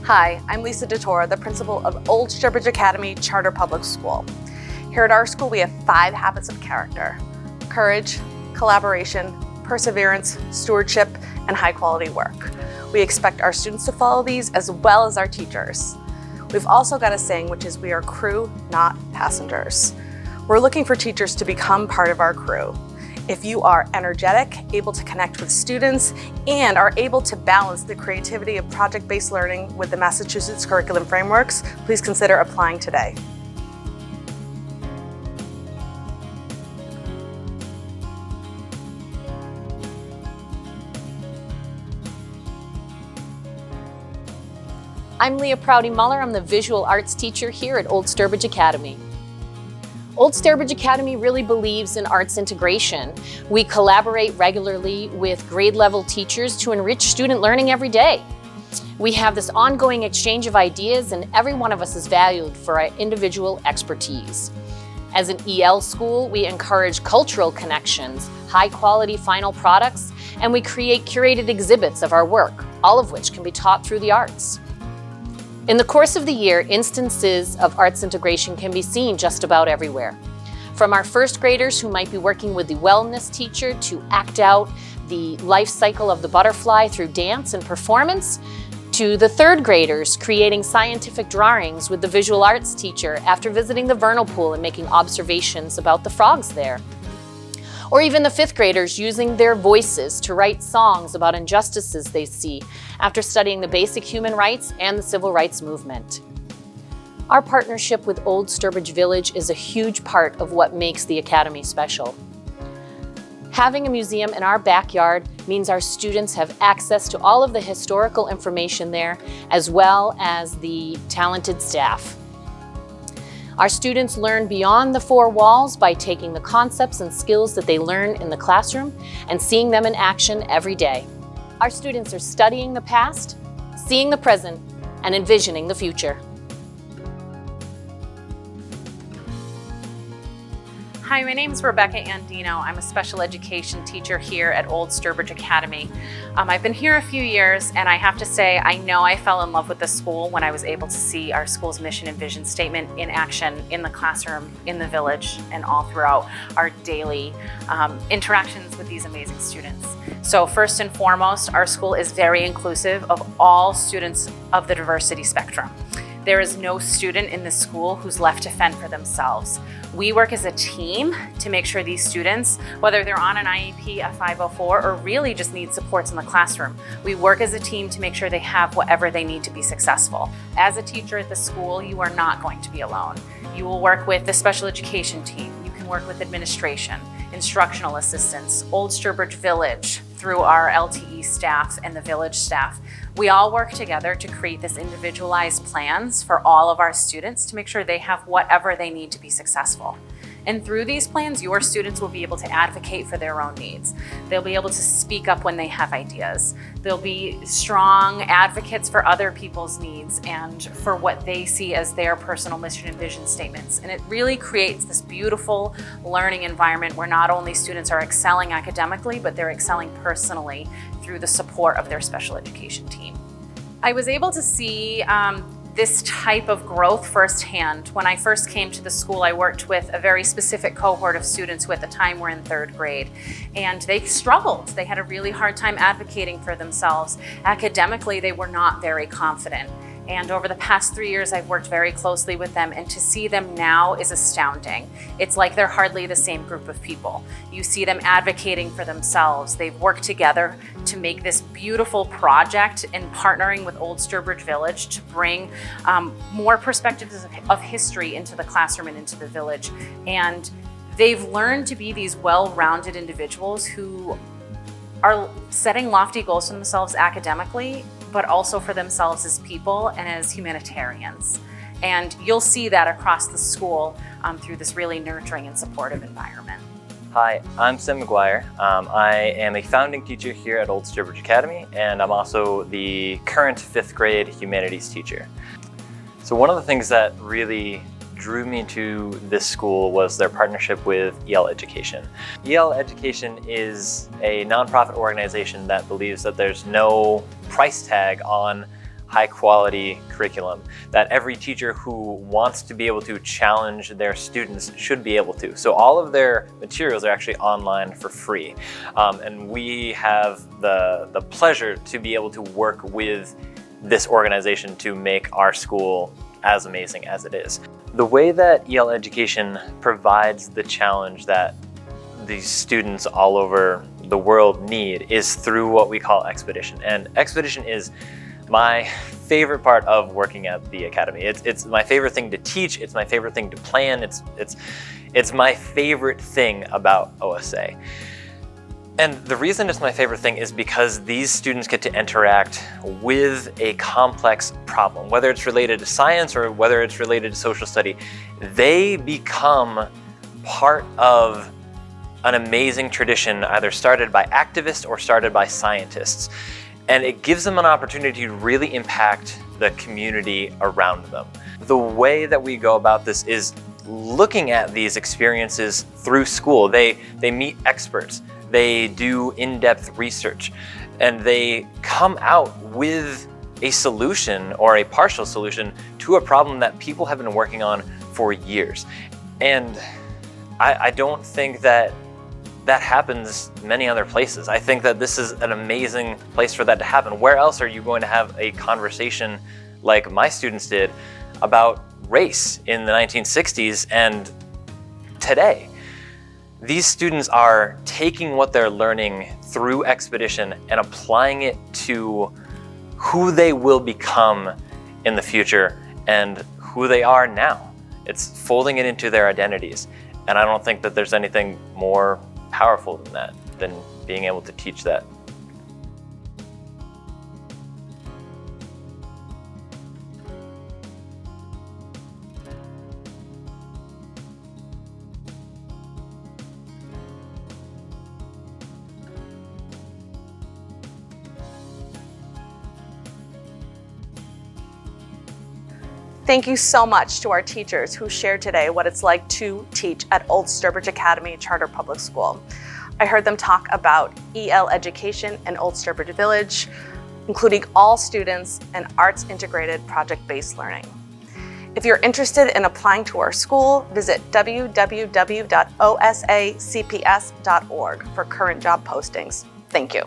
Hi, I'm Lisa DeTora, the principal of Old Sturbridge Academy Charter Public School. Here at our school, we have 5 habits of character: courage, collaboration, perseverance, stewardship, and high-quality work. We expect our students to follow these as well as our teachers. We've also got a saying, which is we are crew, not passengers. We're looking for teachers to become part of our crew. If you are energetic, able to connect with students, and are able to balance the creativity of project-based learning with the Massachusetts curriculum frameworks, please consider applying today. I'm Leah Prouty-Muller. I'm the visual arts teacher here at Old Sturbridge Academy. Old Sturbridge Academy really believes in arts integration. We collaborate regularly with grade level teachers to enrich student learning every day. We have this ongoing exchange of ideas, and every one of us is valued for our individual expertise. As an EL school, we encourage cultural connections, high quality final products, and we create curated exhibits of our work, all of which can be taught through the arts. In the course of the year, instances of arts integration can be seen just about everywhere. From our first graders who might be working with the wellness teacher to act out the life cycle of the butterfly through dance and performance, to the third graders creating scientific drawings with the visual arts teacher after visiting the vernal pool and making observations about the frogs there. Or even the 5th graders using their voices to write songs about injustices they see after studying the basic human rights and the civil rights movement. Our partnership with Old Sturbridge Village is a huge part of what makes the Academy special. Having a museum in our backyard means our students have access to all of the historical information there, as well as the talented staff. Our students learn beyond the 4 walls by taking the concepts and skills that they learn in the classroom and seeing them in action every day. Our students are studying the past, seeing the present, and envisioning the future. Hi, my name is Rebecca Andino. I'm a special education teacher here at Old Sturbridge Academy. I've been here a few years, and I have to say I know I fell in love with the school when I was able to see our school's mission and vision statement in action in the classroom, in the village, and all throughout our daily interactions with these amazing students. So first and foremost, our school is very inclusive of all students of the diversity spectrum. There is no student in this school who's left to fend for themselves. We work as a team to make sure these students, whether they're on an IEP, a 504, or really just need supports in the classroom, we work as a team to make sure they have whatever they need to be successful. As a teacher at the school, you are not going to be alone. You will work with the special education team. You can work with administration, instructional assistants, Old Sturbridge Village, through our LTE staff and the village staff. We all work together to create this individualized plans for all of our students to make sure they have whatever they need to be successful. And through these plans, your students will be able to advocate for their own needs. They'll be able to speak up when they have ideas. They'll be strong advocates for other people's needs and for what they see as their personal mission and vision statements. And it really creates this beautiful learning environment where not only students are excelling academically, but they're excelling personally through the support of their special education team. I was able to see this type of growth firsthand. When I first came to the school, I worked with a very specific cohort of students who at the time were in 3rd grade, and they struggled. They had a really hard time advocating for themselves. Academically, they were not very confident. And over the past 3 years, I've worked very closely with them, and to see them now is astounding. It's like they're hardly the same group of people. You see them advocating for themselves. They've worked together to make this beautiful project in partnering with Old Sturbridge Village to bring more perspectives of history into the classroom and into the village. And they've learned to be these well-rounded individuals who are setting lofty goals for themselves academically, but also for themselves as people and as humanitarians. And you'll see that across the school through this really nurturing and supportive environment. Hi, I'm Sam McGuire. I am a founding teacher here at Old Sturbridge Academy, and I'm also the current 5th grade humanities teacher. So one of the things that really drew me to this school was their partnership with EL Education. EL Education is a nonprofit organization that believes that there's no price tag on high quality curriculum that every teacher who wants to be able to challenge their students should be able to. So all of their materials are actually online for free. And we have the pleasure to be able to work with this organization to make our school as amazing as it is. The way that EL Education provides the challenge that these students all over the world need is through what we call Expedition. And Expedition is my favorite part of working at the Academy. It's my favorite thing to teach, it's my favorite thing to plan, it's my favorite thing about OSA. And the reason it's my favorite thing is because these students get to interact with a complex problem. Whether it's related to science or whether it's related to social study, they become part of an amazing tradition either started by activists or started by scientists. And it gives them an opportunity to really impact the community around them. The way that we go about this is looking at these experiences through school. They meet experts. They do in-depth research, and they come out with a solution or a partial solution to a problem that people have been working on for years. And I don't think that happens many other places. I think that this is an amazing place for that to happen. Where else are you going to have a conversation like my students did about race in the 1960s and today? These students are taking what they're learning through Expedition and applying it to who they will become in the future and who they are now. It's folding it into their identities. And I don't think that there's anything more powerful than that, than being able to teach that. Thank you so much to our teachers who shared today what it's like to teach at Old Sturbridge Academy Charter Public School. I heard them talk about EL education in Old Sturbridge Village, including all students and arts integrated project-based learning. If you're interested in applying to our school, visit www.osacps.org for current job postings. Thank you.